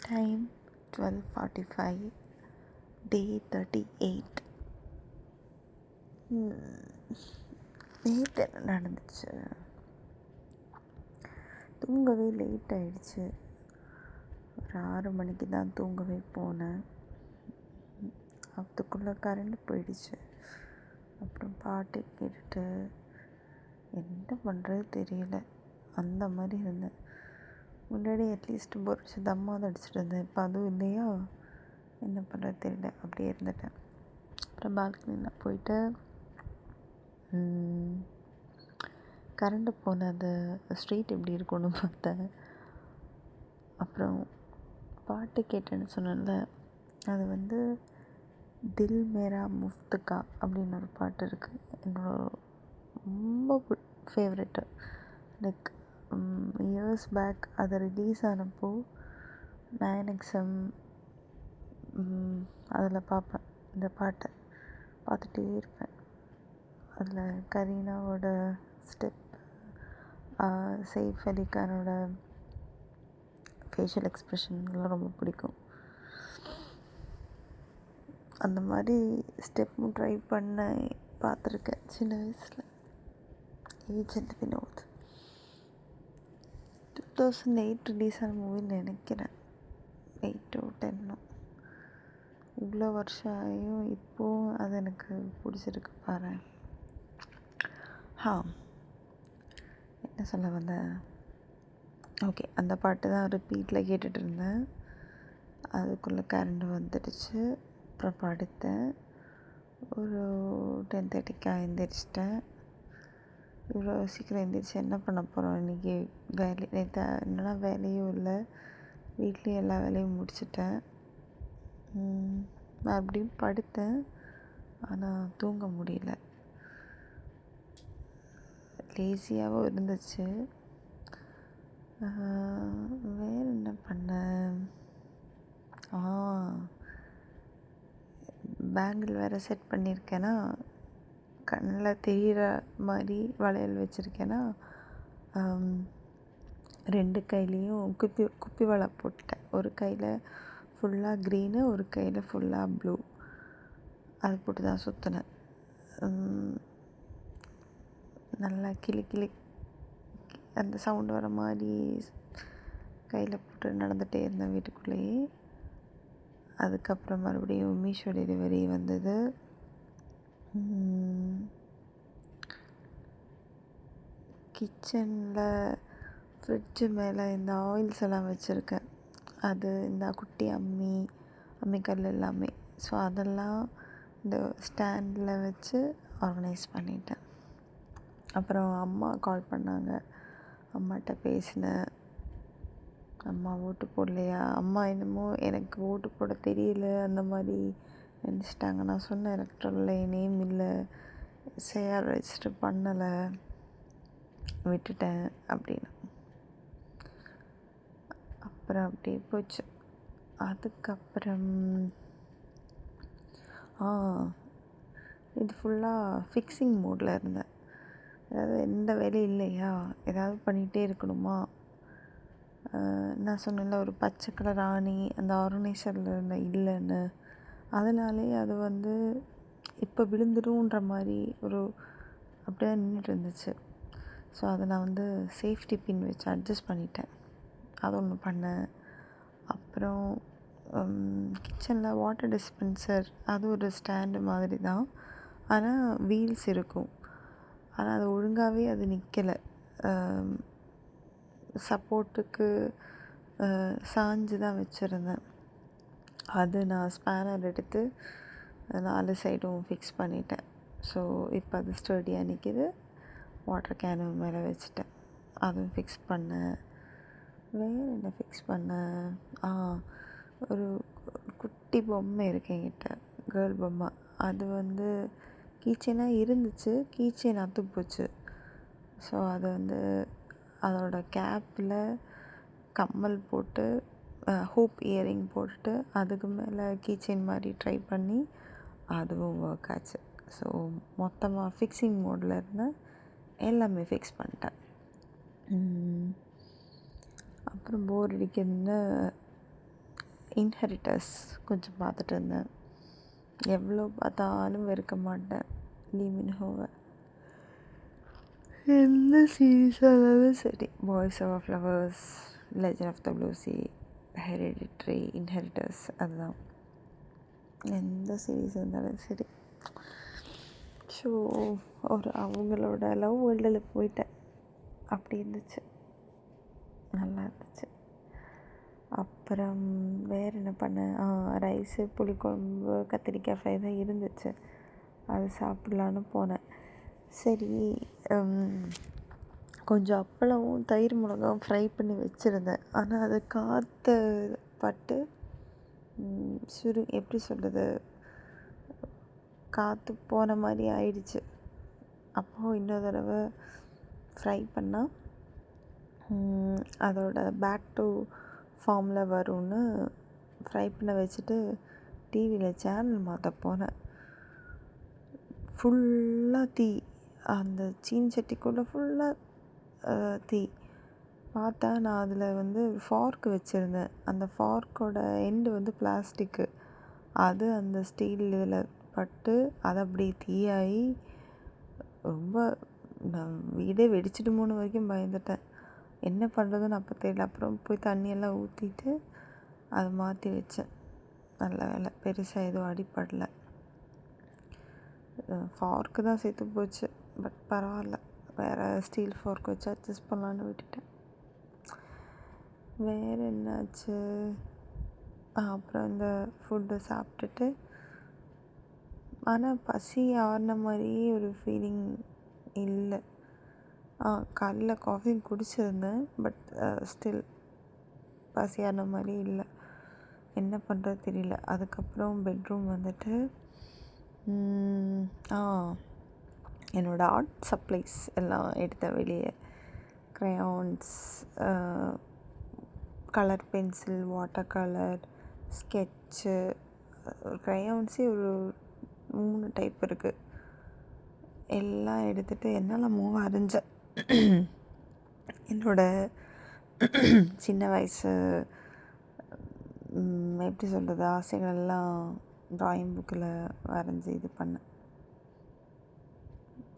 Time 12:45, day 38. நேற்று என்ன நடந்துச்சு? தூங்கவே லேட் ஆயிடுச்சு. ஒரு 6 மணிக்கு தான் தூங்கவே போனேன். அதுக்குள்ளே கரண்ட் போயிடுச்சு. அப்புறம் பாட்டு கேட்டுட்டு என்ன பண்ணுறது தெரியல, அந்த மாதிரி இருந்தேன். முன்னாடி அட்லீஸ்ட் ஒரு தம்மாவது அடிச்சுட்டு இருந்தேன். இப்போ அதுவும் இல்லையா, என்ன பண்ணுறது தெரியல, அப்படியே இருந்துட்டேன். அப்புறம் பால்கனியில் போயிட்டு கரண்ட்டு போன அந்த ஸ்ட்ரீட் எப்படி இருக்கும்னு பார்த்தேன். அப்புறம் பாட்டு கேட்டேன்னு சொன்னேன்ல, அது வந்து தில் மேரா முஃப்துக்கா அப்படின்னு ஒரு பாட்டு இருக்குது. என்னோட ரொம்ப ஃபேவரெட்டு. லைக் இயர்ஸ் பேக் அது ரிலீஸ் ஆனப்போ 9XM அதில் பார்ப்பேன். இந்த பாட்டை பார்த்துட்டே இருப்பேன். அதில் கரீனாவோட step, Saif Ali கானோட facial expression இதெல்லாம் ரொம்ப பிடிக்கும். அந்த மாதிரி ஸ்டெப்பும் ட்ரை பண்ண பார்த்துருக்கேன் சின்ன வயசில். ஏஜ் அண்ட் வினோத் 2008 ரிலீஸ் ஆன மூவின்னு நினைக்கிறேன். 8 or 10. இவ்வளோ வருஷம் ஆகியும் இப்போவும் அது எனக்கு பிடிச்சிருக்கு பாரு. என்ன சொல்ல வந்தேன்? ஓகே, அந்த பாட்டு தான் ரிப்பீட்டில் கேட்டுட்டு இருந்தேன். அதுக்குள்ளே கரண்ட் வந்துடுச்சு. அப்புறம் படுத்தேன். ஒரு 10:30க்கு எழுந்திரிச்சிட்டேன். இவ்வளோ சீக்கிரம் எழுந்திரிச்சு என்ன பண்ண போகிறோம் இன்றைக்கி? நேற்று என்னென்னா வேலையும் இல்லை, வீட்லேயும் எல்லா வேலையும் முடிச்சிட்டேன். மறுபடியும் படுத்தேன், ஆனால் தூங்க முடியல. லேசியாகவும் இருந்துச்சு. வேறு என்ன பண்ணேன்? பேங்கிள் வேறு செட் பண்ணியிருக்கேன்னா, கண்ணில் தெரிகிற மாதிரி வளையல் வச்சுருக்கேன்னா, 2 கையிலையும் குப்பி வலை போட்டுட்டேன். ஒரு கையில் ஃபுல்லாக க்ரீனு, ஒரு கையில் ஃபுல்லாக ப்ளூ. அது போட்டு தான் சுற்றினேன். நல்லா கிளி அந்த சவுண்டு வர மாதிரி கையில் போட்டு நடந்துகிட்டே இருந்தேன் வீட்டுக்குள்ளேயே. அதுக்கப்புறம் மறுபடியும் மீஷோ டெலிவரி வந்தது. கிச்சனில் ஃப்ரிட்ஜு மேலே இந்த ஆயில்ஸ் எல்லாம் வச்சுருக்கேன். அது இந்த குட்டி அம்மிக்கல் எல்லாமே. ஸோ அதெல்லாம் இந்த ஸ்டாண்டில் வச்சு ஆர்கனைஸ் பண்ணிட்டேன். அப்புறம் அம்மா கால் பண்ணாங்க. அம்மாட்ட பேசினேன். அம்மா ஓட்டு போடலையா, அம்மா என்னமோ எனக்கு ஓட்டு போட தெரியல அந்த மாதிரி நினச்சிட்டாங்க. நான் சொன்னேன், எலக்ட்ரலில் நேம் இல்லை, சேர் ரெஜிஸ்டர் பண்ணலை, விட்டுட்டேன் அப்படின்னு. அப்புறம் அப்படியே போச்சு. அதுக்கப்புறம் இது ஃபுல்லாக ஃபிக்ஸிங் மோடில் இருந்தேன். அதாவது எந்த வேலையும் இல்லையா, ஏதாவது பண்ணிகிட்டே இருக்கணுமா. நான் சொன்னேன்ல, ஒரு பச்சை கலர் ஆணி அந்த ஆர்கனைசரில் இல்லைன்னு, அதனாலே அது வந்து இப்போ விழுந்துடும்ன்ற மாதிரி ஒரு அப்படியே நின்றுட்டு இருந்துச்சு. ஸோ அதை நான் வந்து சேஃப்டி பின் வச்சு அட்ஜஸ்ட் பண்ணிட்டேன். அது ஒன்று பண்ணேன். அப்புறம் கிச்சனில் வாட்டர் டிஸ்பென்சர், அது ஒரு ஸ்டாண்டு மாதிரி தான், ஆனால் வீல்ஸ் இருக்கும். ஆனால் அது ஒழுங்காகவே அது நிற்கலை. சப்போர்ட்டுக்கு சாஞ்சு தான் வச்சுருந்தேன். அது நான் ஸ்பேனர் எடுத்து 4 சைடும் ஃபிக்ஸ் பண்ணிட்டேன். ஸோ இப்போ அது ஸ்டடியாக நிற்கிது. வாட்டர் கேனு மேலே வச்சுட்டேன், அதுவும் ஃபிக்ஸ் பண்ணேன். வேறு என்ன ஃபிக்ஸ் பண்ணேன்? ஒரு குட்டி பொம்மை இருக்குது என்கிட்ட, கேர்ள் பொம்மை. அது வந்து கீச்செயினாக இருந்துச்சு, கீச்செயின் அத்து போச்சு. ஸோ அது வந்து அதோட கேப்பில் கம்மல் போட்டு ஹூப் இயரிங் போட்டுட்டு அதுக்கு மேலே கீச்செயின் மாதிரி ட்ரை பண்ணி அதுவும் ஒர்க் ஆச்சு. ஸோ மொத்தமாக ஃபிக்ஸிங் மோடில் இருந்தேன், எல்லாமே ஃபிக்ஸ் பண்ணிட்டேன். அப்புறம் போர் அடிக்குதுன்னு இன்ஹெரிட்டர்ஸ் கொஞ்சம் பார்த்துட்டு இருந்தேன். எவ்வளோ பார்த்தாலும் வெறுக்க மாட்டேன் லீ மின் ஹோவை. எந்த சீரீஸாக இருந்தாலும் சரி, boys over flowers, legend of the blue sea, hereditary, inheritors, அதுதான். எந்த சீரீஸ் இருந்தாலும் சரி. ஸோ ஒரு அவங்களோட லவ் வேர்ல்டில் போயிட்டேன். அப்படி இருந்துச்சு, நல்லா இருந்துச்சு. அப்புறம் வேறு என்ன பண்ணேன், ரைஸு, புளிக்குழம்பு, கத்திரிக்காய் ஃப்ரை தான் இருந்துச்சு. அது சாப்பிட்லான்னு போனேன். சரி, கொஞ்சம் அப்பளமும் தயிர் மிளகாவும் ஃப்ரை பண்ணி வச்சுருந்தேன். ஆனால் அது காற்று பட்டு எப்படி சொல்கிறது, காற்று போன மாதிரி ஆயிடுச்சு. அப்போது இன்னொரு தடவை ஃப்ரை பண்ணால் அதோட பேக் டு ஃபார்மில் வரும்னு ஃப்ரை பண்ண வச்சுட்டு டிவியில் சேனல் மாற்ற போனேன். ஃபுல்லாக தீ, அந்த சீன் சட்டிக்குள்ளே ஃபுல்லாக தீ. பார்த்தா நான் அதில் ஃபார்க் வச்சுருந்தேன். அந்த ஃபார்க்கோட எண்டு பிளாஸ்டிக்கு. அது அந்த ஸ்டீல் இதில் பட்டு அது அப்படி தீயாகி ரொம்ப நான் வீடே வெடிச்சிடுமோன்னு வரைக்கும் பயந்துட்டேன். என்ன பண்ணுறதுன்னு அப்போ தெரியல. அப்புறம் போய் தண்ணியெல்லாம் ஊற்றிட்டு அதை மாற்றி வச்சேன். நல்ல வேலை, பெருசாக எதுவும் அடிப்படலை. ஃபார்க்கு தான் சேர்த்து போச்சு, பட் பரவாயில்ல, வேறு ஸ்டீல் ஃபார்க் வச்சு அட்ஜஸ்ட் பண்ணலான்னு விட்டுட்டேன். வேறு என்னாச்சு, அப்புறம் இந்த ஃபுட்டு சாப்பிட்டுட்டு, ஆனால் பசி ஆறின மாதிரியே ஒரு ஃபீலிங் இல்லை. காலைல காஃபி குடிச்சிருந்தேன், பட் ஸ்டில் பசி ஆறின மாதிரி இல்லை. என்ன பண்ணுறது தெரியல. அதுக்கப்புறம் பெட்ரூம் வந்துட்டு என்னோடய ஆர்ட் சப்ளைஸ் எல்லாம் எடுத்தேன் வெளியே. Crayons, colour pencil, water colour, sketch. க்ரையான்ஸே ஒரு 3 டைப் இருக்குது. எல்லாம் எடுத்துகிட்டு என்னெல்லாமோ வரைஞ்சேன். என்னோடய சின்ன வயசு எப்படி சொல்கிறது, ஆசைகள்லாம் ட்ராயிங் புக்கில் வரைஞ்சி இது பண்ணேன்.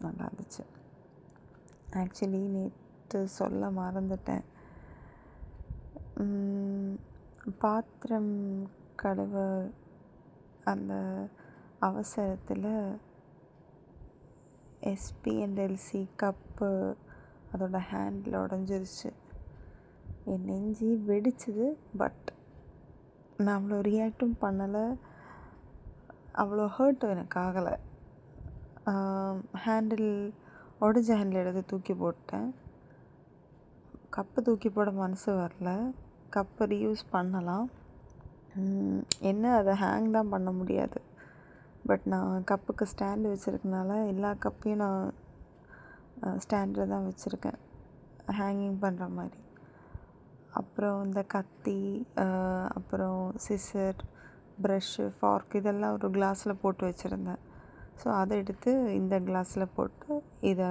நல்லா இருந்துச்சு. ஆக்சுவலி நேற்று சொல்ல மறந்துட்டேன். பாத்திரம் கழுவ அந்த அவசரத்தில் எஸ்பிஎன்எல்சி கப்பு அதோட ஹேண்டில் உடஞ்சிருச்சு. என் நெஞ்சு வெடிச்சுது. பட் நான் அவ்வளோ ரியாக்டும் பண்ணலை, அவ்வளோ ஹர்ட்டும் எனக்கு ஆகலை. ஹேண்டில் உடஞ்ச ஹேண்டில் எடுத்து தூக்கி போட்டேன். கப்பு தூக்கி போட மனசு வரல. கப்பை ரீயூஸ் பண்ணலாம், என்ன அதை ஹேங் தான் பண்ண முடியாது. பட் நான் கப்புக்கு ஸ்டாண்டு வச்சுருக்கனால எல்லா கப்பையும் நான் ஸ்டாண்டில் தான் வச்சுருக்கேன், ஹேங்கிங் பண்ணுற மாதிரி. அப்புறம் இந்த கத்தி, அப்புறம் சிசர், ப்ரஷ்ஷு, ஃபார்க் இதெல்லாம் ஒரு கிளாஸில் போட்டு வச்சுருந்தேன். ஸோ அதை எடுத்து இந்த கிளாஸில் போட்டு இதை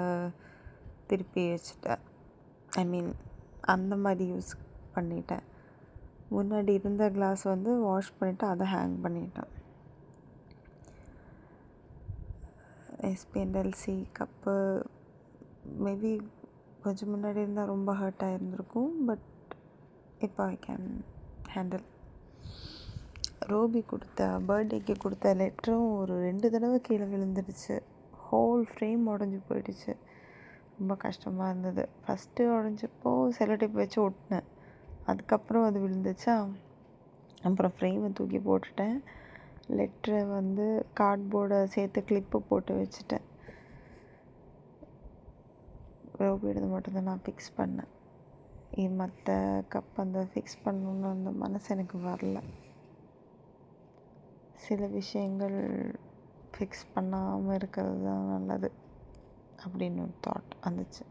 திருப்பி வச்சுட்டேன். ஐ மீன் அந்த மாதிரி யூஸ் பண்ணிட்டேன். முன்னாடி இருந்த கிளாஸ் வாஷ் பண்ணிவிட்டு அதை ஹேங் பண்ணிட்டேன். எஸ்பிஎன்எல்சி கப்பு மேபி கொஞ்சம் முன்னாடி இருந்தால் ரொம்ப ஹர்ட் ஆகிருந்திருக்கும். பட் இப்போ ஐ கேன் ஹேண்டில். ரோபி கொடுத்த பர்த்டேக்கு கொடுத்த லெட்டரும் ஒரு 2 தடவை கீழே விழுந்துடுச்சு. ஹோல் ஃப்ரேம் உடஞ்சி போயிடுச்சு. ரொம்ப கஷ்டமாக இருந்தது. ஃபஸ்ட்டு உடஞ்சப்போ செல்லோடேப் வச்சு ஒட்டினேன். அதுக்கப்புறம் அது விழுந்துச்சா, அப்புறம் ஃப்ரேமை தூக்கி போட்டுட்டேன். லெட்டரை கார்ட்போர்டை சேர்த்து கிளிப்பு போட்டு வச்சுட்டேன். ரோபியோடது மட்டும்தான் நான் ஃபிக்ஸ் பண்ணேன். மற்ற கப் ஃபிக்ஸ் பண்ணணுன்னு அந்த மனசு எனக்கு வரல. சில விஷயங்கள் ஃபிக்ஸ் பண்ணாமல் இருக்கிறது தான் நல்லது அப்படின்னு ஒரு தாட் வந்துச்சு.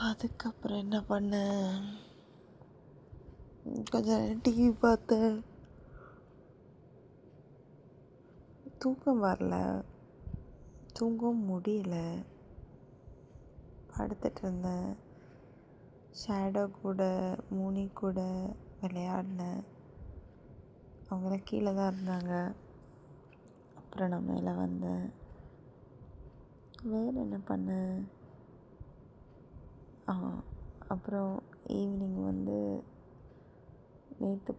அதுக்கப்புறம் என்ன பண்ணேன், கொஞ்சம் நேரம் டிவி பார்த்தேன். தூக்கம் வரல, தூங்கவும் முடியல, படுத்துட்டு இருந்தேன். ஷேடோ கூட, மூனி கூட விளையாடினேன். அவங்களாம் கீழே தான் இருந்தாங்க. அப்புறம் நான் மேலே வந்தேன். வேறு என்ன பண்ணேன்? அப்புறம் ஈவினிங் வந்து நேற்று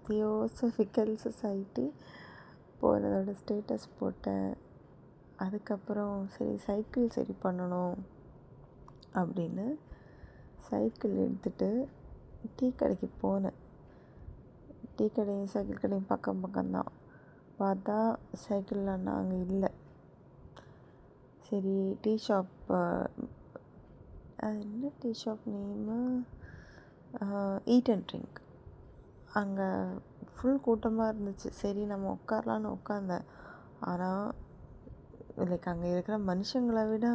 தியோசபிக்கல் சொசைட்டி போகிறதோட ஸ்டேட்டஸ் போட்டேன். அதுக்கப்புறம் சைக்கிள் சரி பண்ணணும் அப்படின்னு சைக்கிள் எடுத்துகிட்டு டீ கடைக்கு போனேன். டீ கடையும் சைக்கிள் கடையும் பக்கம்தான். பார்த்தா சைக்கிள் அண்ணா அங்கே இல்லை. சரி டீ ஷாப், என்ன tea shop name, eat and drink. அங்கே ஃபுல் கூட்டமாக இருந்துச்சு. சரி நம்ம உட்காரலான்னு உட்காந்தேன். ஆனால் அங்கே இருக்கிற மனுஷங்களை விட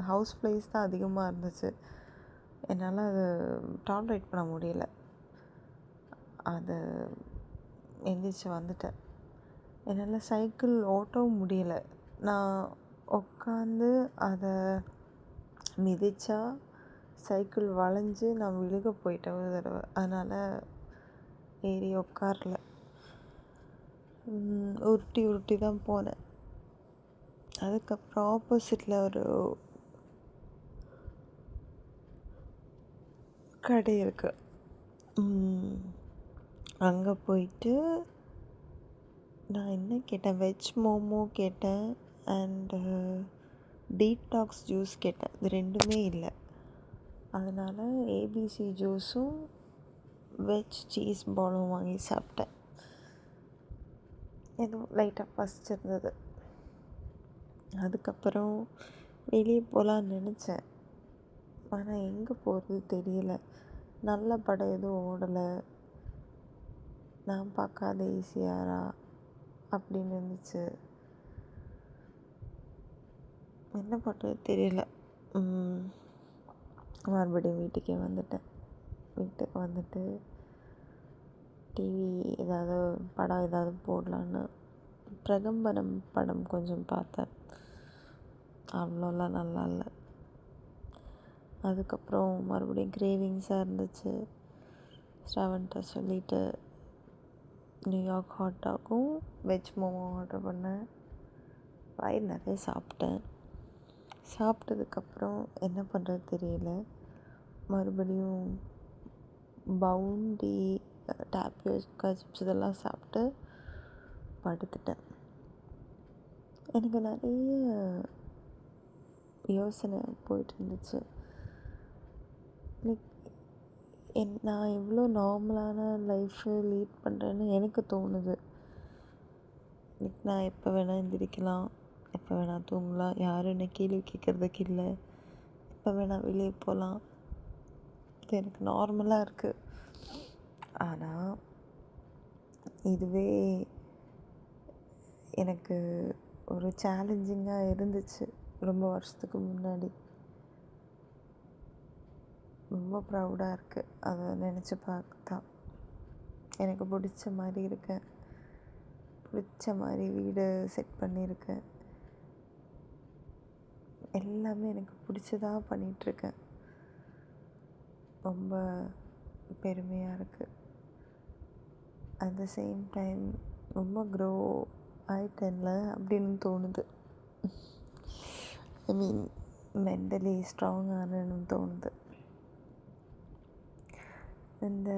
ஹவுஸ் ஃப்ளைஸ் தான் அதிகமாக இருந்துச்சு. என்னால் அதை டாலரேட் பண்ண முடியல. அதை எந்திரிச்சு வந்துட்டேன். என்னால் சைக்கிள் ஓட்டவும் முடியல. நான் உட்காந்து அதை மிதித்தா சைக்கிள் வளைஞ்சு நான் விழுக போயிட்டேன் ஒரு தடவை. அதனால் ஏறி உட்காரல. உருட்டி தான் போனேன். அதுக்கப்புறம் ஆப்போசிட்டில் ஒரு கடை இருக்குது. அங்கே போயிட்டு நான் என்ன கேட்டேன், வெஜ் மோமோ கேட்டேன் அண்டு டீடாக்ஸ் ஜூஸ் கேட்டேன். இது ரெண்டுமே இல்லை. அதனால் ஏபிசி ஜூஸும் வெஜ் சீஸ் பாலும் வாங்கி சாப்பிட்டேன். எதுவும் லைட்டாக பசிச்சிருந்தது. அதுக்கப்புறம் வெளியே போகலான்னு நினச்சேன். ஆனால் எங்கே போகிறது தெரியல. நல்ல படம் எதுவும் ஓடலை. நான் பார்க்காத ஈஸியாரா அப்படின்னு இருந்துச்சு. என்ன பண்ணுறது தெரியல. மறுபடியும் வீட்டுக்கு வந்துட்டு டிவி ஏதாவது படம் ஏதாவது போடலான்னு பிரகம்பரம் படம் கொஞ்சம் பார்த்தேன். அவ்வளோலாம் நல்லா இல்லை. அதுக்கப்புறம் மறுபடியும் கிரேவிங்ஸாக இருந்துச்சு. ஸ்ரவன்ட்ட சொல்லிவிட்டு நியூயார்க் ஹாட் டாக்கும் வெஜ் மோமோ ஆர்டர் பண்ணேன். வயிறு நிறைய சாப்பிட்டேன். சாப்பிட்டதுக்கப்புறம் என்ன பண்ணுறது தெரியல. மறுபடியும் பவுண்டி, டாப்பியோக்கா சிப்ஸ் இதெல்லாம் சாப்பிட்டு படுத்துட்டேன். எனக்கு நிறைய யோசனை போயிட்டு இருந்துச்சு. நான் எவ்வளோ நார்மலான லைஃபு லீட் பண்ணுறேன்னு எனக்கு தோணுது. நான் எப்போ வேணால் எந்திரிக்கலாம், எப்போ வேணால் தூங்கலாம், யாரும் என்னை கேள்வி கேட்குறதுக்கு இல்லை. எப்போ வேணால் வெளியே போகலாம். இது எனக்கு நார்மலாக இருக்குது. ஆனால் இதுவே எனக்கு ஒரு சேலஞ்சிங்காக இருந்துச்சு ரொம்ப வருஷத்துக்கு முன்னாடி. ரொம்ப ப்ரௌடாக இருக்குது அதை நினச்சி பார்த்தா. எனக்கு பிடிச்ச மாதிரி இருக்கேன், பிடிச்ச மாதிரி வீடு செட் பண்ணியிருக்கேன். எல்லாமே எனக்கு பிடிச்சதாக பண்ணிகிட்ருக்கேன். ரொம்ப பெருமையாக இருக்குது. அட் த சேம் டைம் ரொம்ப க்ரோ ஆகிட்டேன்ல அப்படின்னு தோணுது. ஐ மீன் மென்டலி ஸ்ட்ராங் ஆனன்னு தோணுது. இந்த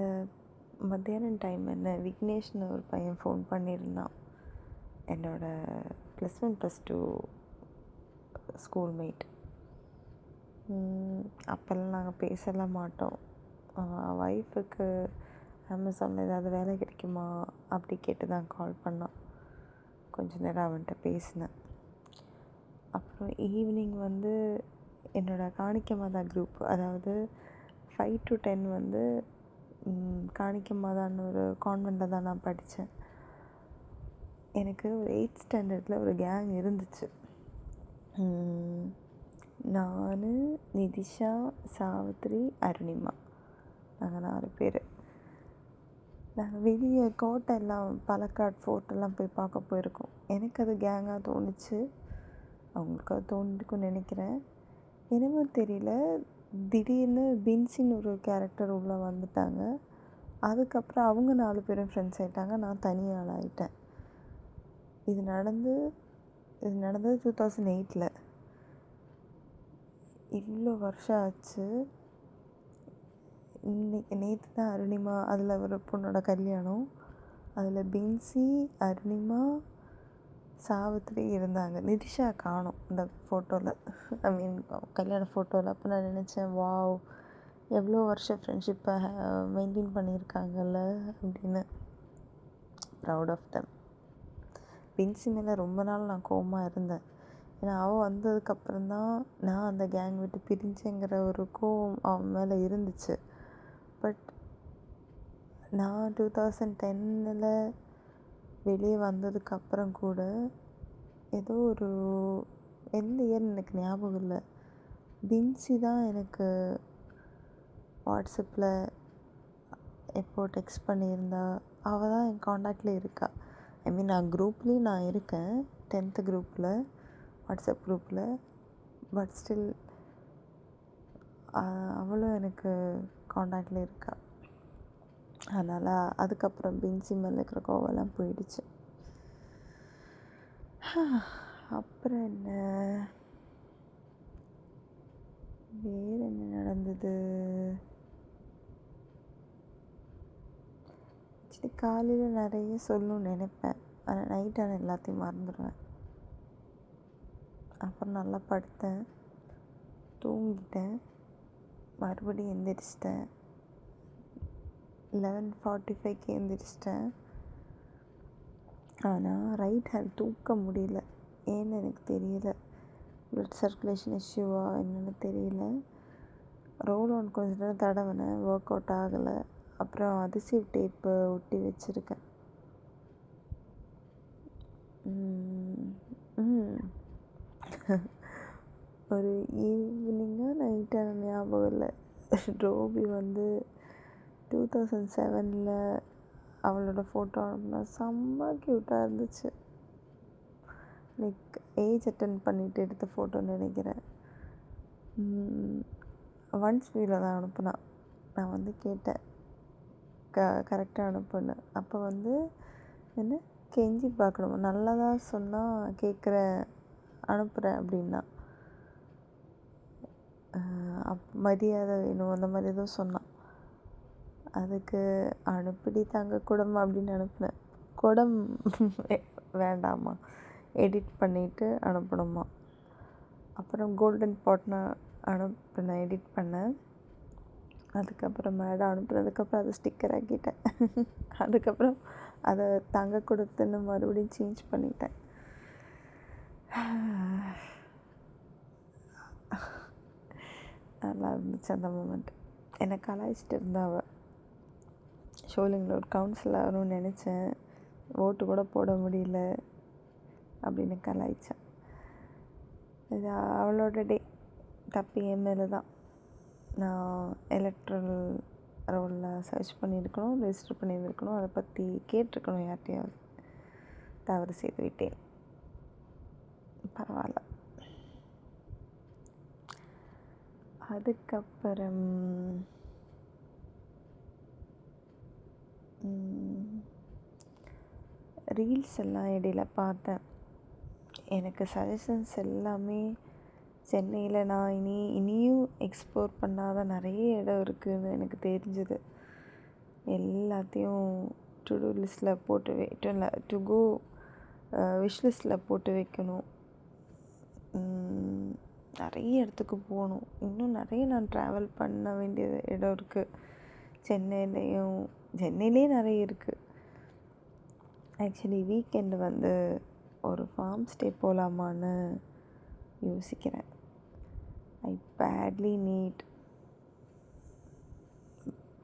மத்தியானம் டைம் விக்னேஷ்னு ஒரு பையன் ஃபோன் பண்ணியிருந்தான். என்னோடய +1 +2 ஸ்கூல்மேட். அப்போல்லாம் நாங்கள் பேசலாம் மாட்டோம். ஒய்ஃபுக்கு அமேசானில் ஏதாவது வேலை கிடைக்குமா அப்படி கேட்டு தான் கால் பண்ணான். கொஞ்ச நேரம் அவன்கிட்ட பேசினேன். அப்புறம் ஈவினிங் என்னோடய காணிக்க மாதா குரூப், அதாவது 5 to 10 காணிக்க மாதான்னு ஒரு கான்வெண்ட்டில் தான் நான் படித்தேன். எனக்கு ஒரு 8th ஸ்டாண்டர்டில் ஒரு கேங் இருந்துச்சு. நான், நிதிஷா, சாவித்ரி, அருணிமா, நாங்கள் 4 பேர். நாங்கள் வெளியே கோட்டை எல்லாம், பாலக்காடு ஃபோர்ட்டெல்லாம் போய் பார்க்க போயிருக்கோம். எனக்கு அது கேங்காக தோணுச்சு. அவங்களுக்கு அது தோணிருக்குன்னு நினைக்கிறேன். என்னமோ தெரியல, திடீர்னு பின்சின்னு ஒரு கேரக்டர் உள்ளே வந்துட்டாங்க. அதுக்கப்புறம் அவங்க 4 பேரும் ஃப்ரெண்ட்ஸ் ஆகிட்டாங்க, நான் தனி ஆள் ஆகிட்டேன். இது நடந்தது 2008. இவ்வளோ வருஷம் ஆச்சு. நேற்று தான் அருணிமா, அதில் ஒரு பொண்ணோட கல்யாணம். அதில் பின்சி, அருணிமா, சாவித்திரி இருந்தாங்க. நிதிஷா காணோம் இந்த ஃபோட்டோவில், கல்யாண ஃபோட்டோவில். அப்போ நான் நினச்சேன், வாவ், எவ்வளோ வருஷம் ஃப்ரெண்ட்ஷிப்பை மெயின்டைன் பண்ணியிருக்காங்கல்ல அப்படின்னு. Proud of them. பின்சி மேலே ரொம்ப நாள் நான் கோவமாக இருந்தேன். ஏன்னா அவள் வந்ததுக்கப்புறம்தான் நான் அந்த கேங் விட்டு பிரிஞ்சேங்கிற ஒரு கோவம் அவன் மேலே இருந்துச்சு. பட் நான் 2010 வெளியே வந்ததுக்கப்புறம் கூட ஏதோ ஒரு எந்த இயர்னு எனக்கு ஞாபகம் இல்லை, பின்சி தான் எனக்கு வாட்ஸ்அப்பில் எப்போ டெக்ஸ்ட் பண்ணியிருந்தா. அவள் தான் என் காண்டாக்டில் இருக்கா. நான் குரூப்லேயும் நான் இருக்கேன், 10th குரூப்பில், வாட்ஸ்அப் குரூப்பில். பட் ஸ்டில் அவளும் எனக்கு காண்டாக்டில் இருக்கா. அதனால் அதுக்கப்புறம் பின்சி மேலே இருக்கிற கோவெல்லாம் போயிடுச்சு. அப்புறம் என்ன, வேறு என்ன நடந்தது? ஆக்சுவலி காலையில் நிறைய சொல்லணும்னு நினைப்பேன், ஆனால் நைட்டான எல்லாத்தையும் மறந்துடுவேன். அப்புறம் நல்லா படுத்தேன், தூங்கிட்டேன், மறுபடியும் எந்திரிச்சிட்டேன். 11:45 எந்திரிச்சிட்டேன். ஆனால் ரைட் ஹேண்ட் தூக்க முடியல, ஏன்னு எனக்கு தெரியல. ப்ளட் சர்க்குலேஷன் இஷ்யூவா என்னென்னு தெரியல. ரோல் ஆன் கொஞ்ச நேரம் தடவினேன், ஒர்க் அவுட் ஆகலை. அப்புறம் அதிசிவ் டேப்பு ஒட்டி வச்சுருக்கேன். ஒரு ஈவினிங்காக நைட்டான ஞாபகம் இல்லை. ரோபி 2007 அவளோட ஃபோட்டோ அனுப்புனா செம்ம க்யூட்டாக இருந்துச்சு. லைக் ஏஜ் அட்டன் பண்ணிட்டு எடுத்த ஃபோட்டோன்னு நினைக்கிறேன். ஒன்ஸ் வியூவில் தான் அனுப்புனா. நான் கேட்டேன், கரெக்டாக அனுப்புன்னு. அப்போ என்ன கெஞ்சி பார்க்கணும், நல்லதாக சொன்னால் கேட்குறேன், அனுப்புகிறேன் அப்படின்னா. மரியாதை வேணும் அந்த மாதிரி ஏதோ சொன்னான். அதுக்கு அனுப்பிடி தங்க குடம் அப்படின்னு அனுப்புனேன். குடம் வேண்டாமா, எடிட் பண்ணிவிட்டு அனுப்பணுமா. அப்புறம் கோல்டன் பாட்னா அனுப்பினேன், எடிட் பண்ணேன். அதுக்கப்புறம் மேடம் அனுப்புனதுக்கப்புறம் அதை ஸ்டிக்கர் ஆக்கிட்டேன். அதுக்கப்புறம் அதை தங்க கொடுத்துன்னு மறுபடியும் சேஞ்ச் பண்ணிட்டேன். நல்லா இருந்துச்சு அந்த மூமெண்ட். என்னை கலாய்ச்சிட்டு இருந்தா அவள். ஷோலிங்கில் ஒரு கவுன்சில் ஆகணும்னு நினச்சேன், ஓட்டு கூட போட முடியல அப்படின்னு கலாய்ச்சேன். இது அவளோட டே, தப்பி என் மேலே தான். நான் எலக்ட்ரல் ரோலில் சர்ச் பண்ணியிருக்கணும், ரெஜிஸ்டர் பண்ணியிருக்கணும், அதை பற்றி கேட்டிருக்கணும் யார்கிட்டையாவது. தவறு செய்து விட்டேன். பரவாயில்ல. அதுக்கப்புறம் ரீல்ஸ் எல்லாம் இடையில பார்த்தேன். எனக்கு சஜஷன்ஸ் எல்லாமே சென்னையில் நான் இனியும் எக்ஸ்ப்ளோர் பண்ணாத நிறைய இடம் இருக்குதுன்னு எனக்கு தெரிஞ்சுது. எல்லாத்தையும் டு டூ லிஸ்ட்டில் போட்டு டு கோ விஷ் லிஸ்ட்டில் போட்டு வைக்கணும். நிறைய இடத்துக்கு போகணும். இன்னும் நிறைய நான் ட்ராவல் பண்ண வேண்டிய இடம் இருக்குது. சென்னையிலே நிறைய இருக்குது. ஆக்சுவலி வீக்கெண்டு ஒரு ஃபார்ம் ஸ்டே போகலாமான்னு யோசிக்கிறேன். I badly need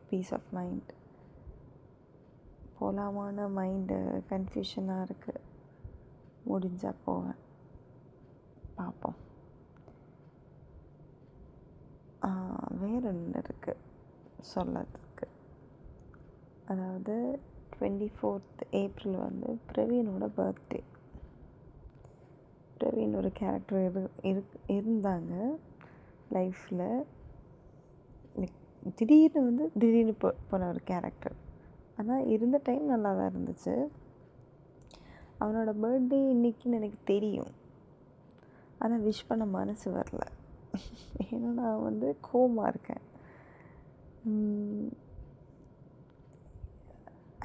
peace of mind. போகலாமான மைண்டு கன்ஃபியூஷனாக இருக்குது. முடிஞ்சால் போவேன், பார்ப்போம். வேறு ஒன்று இருக்குது சொல்லறதுக்கு. அதாவது 24th ஏப்ரல் பிரவீனோட பர்த்டே. பிரவீன் ஒரு கேரக்டர் இருந்தாங்க. லைஃப்பில் திடீர்னு போன ஒரு கேரக்டர். ஆனால் இருந்த டைம் நல்லா தான் இருந்துச்சு. அவனோட பர்த்டே இன்றைக்கின்னு எனக்கு தெரியும், ஆனால் விஷ் பண்ண மனசு வரல. ஏன்னா நான் கோவமாக இருக்கேன்.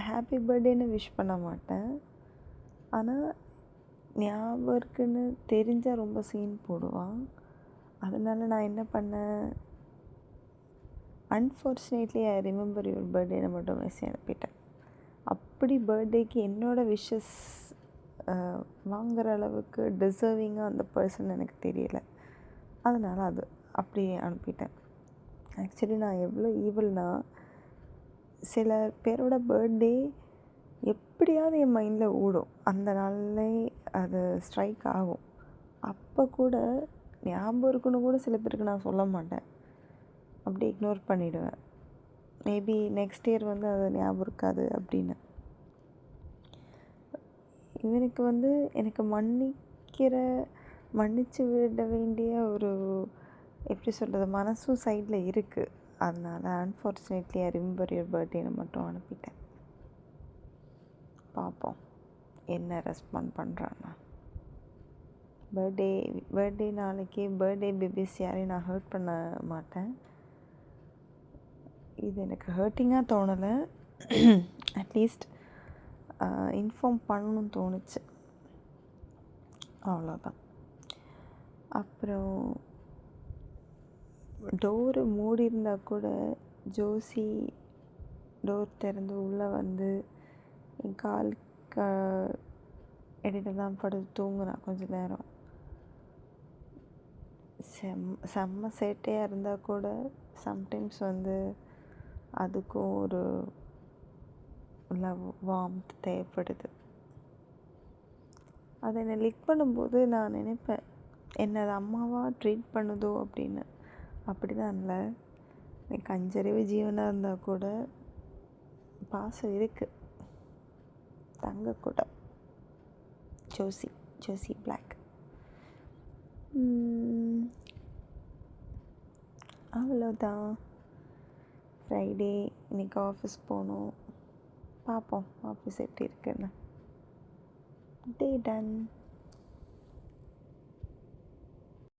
ஹாப்பி பர்த்டேன்னு விஷ் பண்ண மாட்டேன், ஆனால் ஞாபகம் இருக்குன்னு தெரிஞ்சால் ரொம்ப சீன் போடுவான். அதனால் நான் என்ன பண்ணேன், அன்ஃபார்ச்சுனேட்லி ஐ ரிமெம்பர் யுவர் பர்த்டேன்னு மட்டும் மெசேஜ் அனுப்பிட்டேன். அப்படி பர்த்டேக்கு என்னோடய விஷஸ் வாங்குகிற அளவுக்கு டிசர்விங்காக அந்த பர்சன் எனக்கு தெரியலை. அதனால் அது அப்படியே அனுப்பிட்டேன். ஆக்சுவலி நான் எவ்வளோ ஈவல்னா, சில பேரோட பர்த்டே எப்படியாவது என் மைண்டில் ஓடும், அந்த நாள்லே அது ஸ்ட்ரைக் ஆகும். அப்போ கூட ஞாபகம் இருக்குன்னு கூட சில பேருக்கு நான் சொல்ல மாட்டேன், அப்படி இக்னோர் பண்ணிவிடுவேன். மேபி நெக்ஸ்ட் இயர் அது ஞாபகம் இருக்காது அப்படின்னு. இவனுக்கு எனக்கு மன்னிச்சு விட வேண்டிய ஒரு எப்படி சொல்கிறது மனசும் சைடில் இருக்குது. அதனால் அன்ஃபார்ச்சுனேட்லி ஐ ரிமெம்பர் யுவர் பர்த்டேன்னு மட்டும் அனுப்பிட்டேன். பார்ப்போம் என்ன ரெஸ்பாண்ட் பண்ணுறான்னா. பர்த்டே நாளைக்கு பர்த்டே பேபிஸ் யாரையும் நான் ஹர்ட் பண்ண மாட்டேன். இது எனக்கு ஹர்ட்டிங்காக தோணலை, அட்லீஸ்ட் இன்ஃபார்ம் பண்ணணும்னு தோணுச்சு, அவ்வளோதான். அப்புறம் டோரு மூடி இருந்தால் கூட ஜோசி டோர் திறந்து உள்ளே என் கால் இடையில தான் படுத்து தூங்குனா கொஞ்ச நேரம். செம்ம சேட்டையாக இருந்தால் கூட சம்டைம்ஸ் அதுக்கும் ஒரு லவ் வார்ம்த் தேவைப்படுது. அதை என்னை லிக் பண்ணும்போது நான் நினைப்பேன், என்னை அது அம்மாவாக ட்ரீட் பண்ணுதோ அப்படின்னு. அப்படி தான் இல்லை, எனக்கு 5 அறிவு ஜீவனாக இருந்தால் கூட பாசம் இருக்குது. தங்கக்கூட ஜோசி பிளாக். அவ்வளோதான். ஃப்ரைடே இன்றைக்கி ஆஃபீஸ் போகணும், பார்ப்போம் ஆஃபீஸ் எப்படி இருக்குன்னு. டே டன்.